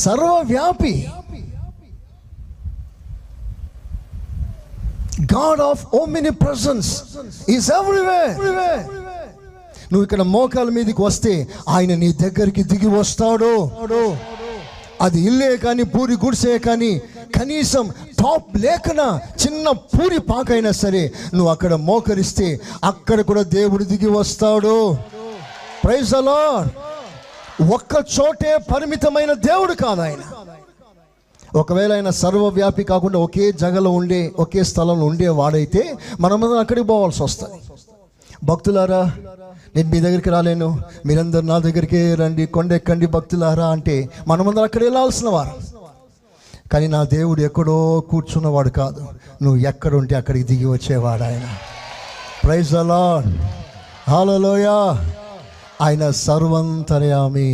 సర్వవ్యాపి, God of omnipresence is everywhere. నువ్వు ఇక్కడ మోకాల మీదకి వస్తే ఆయన నీ దగ్గరికి దిగి వస్తాడు. అది ఇల్లే కానీ పూరి గుడిసే కానీ కనీసం టాప్ లేకనా చిన్న పూరి పాకైనా సరే నువ్వు అక్కడ మోకరిస్తే అక్కడ కూడా దేవుడు దిగి వస్తాడు. Praise the lord. ఒక్క చోటే పరిమితమైన దేవుడు కాదు ఆయన. ఒకవేళ ఆయన సర్వవ్యాపి కాకుండా ఒకే జగలో ఉండే ఒకే స్థలంలో ఉండే వాడైతే మనమందరం అక్కడికి పోవాల్సి వస్తుంది. భక్తులారా, నేను మీ దగ్గరికి రాలేను, మీరందరూ నా దగ్గరికి రండి, కొండెక్కండి భక్తులారా అంటే మనమందరం అక్కడ వెళ్ళాల్సిన వారు. కానీ నా దేవుడు ఎక్కడో కూర్చున్నవాడు కాదు, నువ్వు ఎక్కడుంటే అక్కడికి దిగి వచ్చేవాడు ఆయన. Praise the Lord. హల్లెలూయా. ఆయన సర్వంతర్యామి.